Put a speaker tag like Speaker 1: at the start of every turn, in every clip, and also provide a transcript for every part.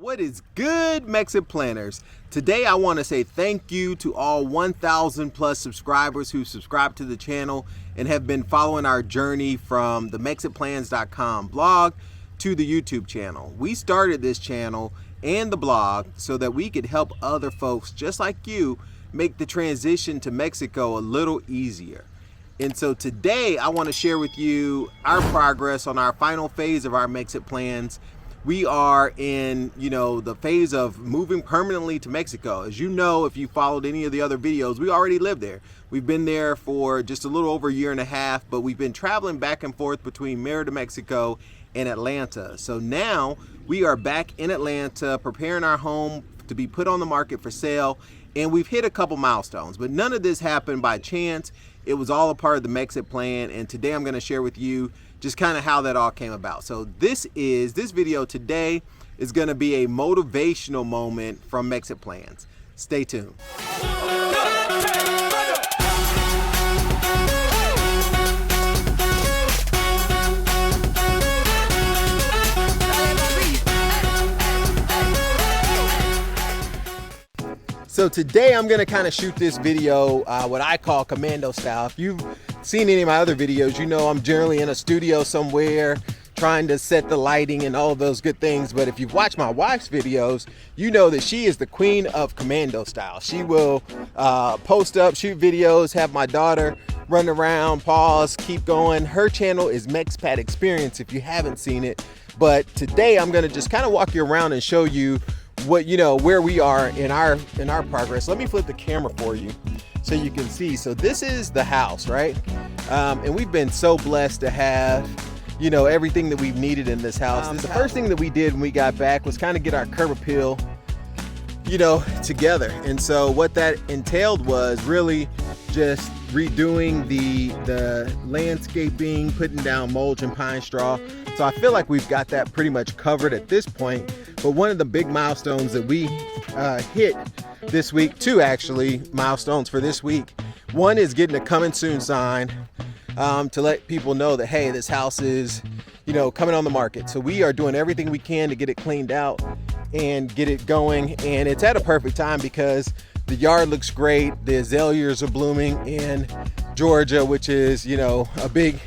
Speaker 1: What is good, Mexiplanners? Today I want to say thank you to all 1,000 plus subscribers who subscribed to the channel and have been following our journey from the Mexitplans.com blog to the YouTube channel. We started this channel and the blog so that we could help other folks just like you make the transition to Mexico a little easier. And so today I want to share with you our progress on our final phase of our Mexitplans. We are in, the phase of moving permanently to Mexico. As you know, if you followed any of the other videos, we already live there. We've been there for just a little over a year and a half, but we've been traveling back and forth between Merida, Mexico and Atlanta. So now we are back in Atlanta, preparing our home to be put on the market for sale. And we've hit a couple milestones, but none of this happened by chance. It was all a part of the Mexit plan. And today I'm going to share with you just kind of how that all came about. So this video today is going to be a motivational moment from Mexitplans. Stay tuned. So today I'm going to kind of shoot this video what I call Commando Style. If you've seen any of my other videos, you know I'm generally in a studio somewhere trying to set the lighting and all of those good things. But if you've watched my wife's videos, you know that she is the queen of Commando Style. She will post up, shoot videos, have my daughter run around, pause, keep going. Her channel is Mexpat Experience if you haven't seen it. But today I'm going to just kind of walk you around and show you what where we are in our progress. Let me flip the camera for you so you can see. So this is the house, right? And we've been so blessed to have everything that we've needed in this house. The first thing that we did when we got back was kind of get our curb appeal together. And so what that entailed was really just redoing the landscaping, putting down mulch and pine straw. So I feel like we've got that pretty much covered at this point. But one of the big milestones that we hit this week, two actually milestones for this week. One is getting a coming soon sign to let people know that, hey, this house is, coming on the market. So we are doing everything we can to get it cleaned out and get it going. And it's at a perfect time because the yard looks great. The azaleas are blooming in Georgia, which is, a big,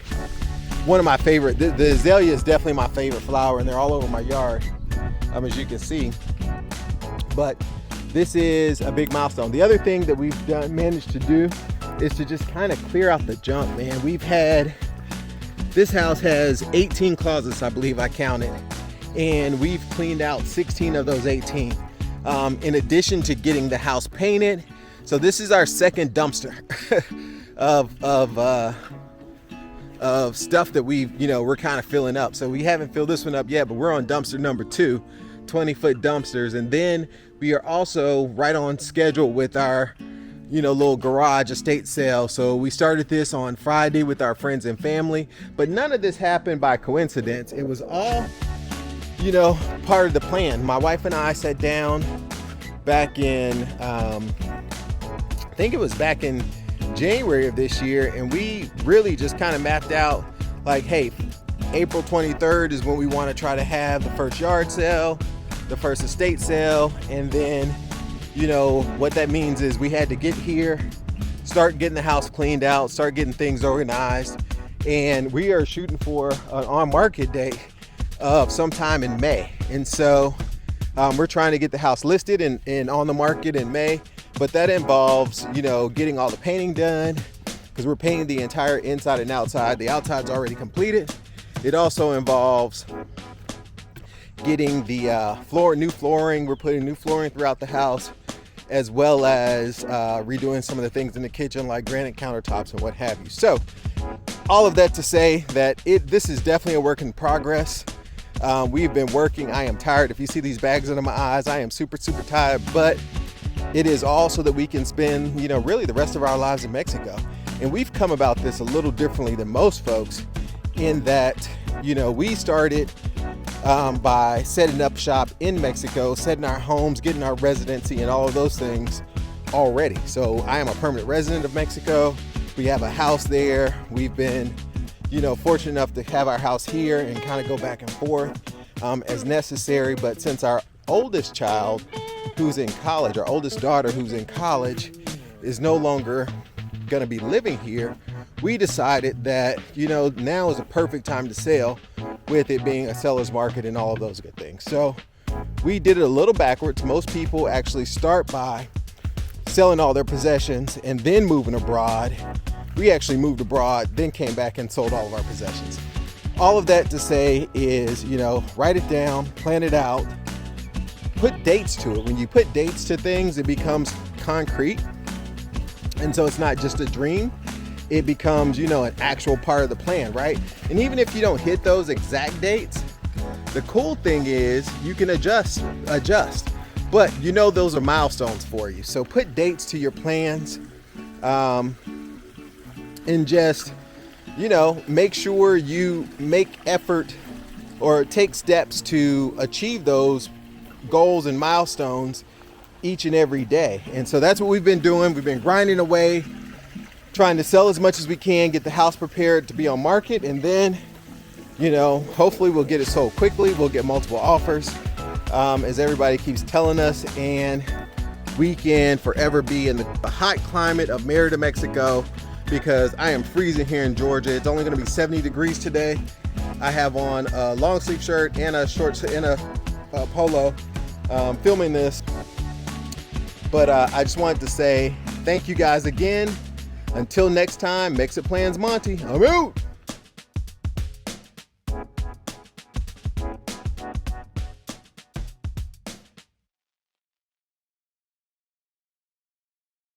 Speaker 1: one of my favorite. The azalea is definitely my favorite flower, and they're all over my yard, as you can see. But this is a big milestone. The other thing that we've managed to do is to just kind of clear out the junk, man. This house has 18 closets, I believe I counted, and we've cleaned out 16 of those 18. In addition to getting the house painted. So this is our second dumpster of stuff that we're kind of filling up. So we haven't filled this one up yet, but we're on dumpster number 2, 20-foot dumpsters. And then we are also right on schedule with our little garage estate sale. So we started this on Friday with our friends and family, but none of this happened by coincidence. It was all part of the plan. My wife and I sat down back in I think it was back in January of this year, and we really just kind of mapped out like, hey, April 23rd is when we want to try to have the first yard sale, the first estate sale. And then what that means is we had to get here, start getting the house cleaned out, start getting things organized, and we are shooting for an on market date of sometime in May. And so we're trying to get the house listed and on the market in May, but that involves getting all the painting done, because we're painting the entire inside and outside. The outside's already completed. It also involves getting the new flooring. We're putting new flooring throughout the house, as well as redoing some of the things in the kitchen like granite countertops and what have you. So all of that to say that this is definitely a work in progress. We've been working. I am tired. If you see these bags under my eyes, I am super, super tired, but it is all so that we can spend, really the rest of our lives in Mexico. And we've come about this a little differently than most folks in that, we started by setting up shop in Mexico, setting our homes, getting our residency and all of those things already. So I am a permanent resident of Mexico. We have a house there. We've been fortunate enough to have our house here and kind of go back and forth as necessary. But since our oldest child who's in college, our oldest daughter who's in college, is no longer gonna be living here, we decided that, you know, now is a perfect time to sell, with it being a seller's market and all of those good things. So we did it a little backwards. Most people actually start by selling all their possessions and then moving abroad. We actually moved abroad, then came back and sold all of our possessions. All of that to say is, you know, write it down, plan it out, put dates to it. When you put dates to things, it becomes concrete. And so it's not just a dream, it becomes, you know, an actual part of the plan, right? And even if you don't hit those exact dates, the cool thing is you can adjust, but you know those are milestones for you. So put dates to your plans, and just, you know, make sure you make effort or take steps to achieve those goals and milestones each and every day. And so that's what we've been doing. We've been grinding away, trying to sell as much as we can, get the house prepared to be on market, and then, you know, hopefully we'll get it sold quickly. We'll get multiple offers, as everybody keeps telling us, and we can forever be in the hot climate of Merida, Mexico, because I am freezing here in Georgia. It's only going to be 70 degrees today. I have on a long sleeve shirt and a shorts and a polo, filming this. But I just wanted to say thank you guys again. Until next time, Mexitplans Monty, I'm out.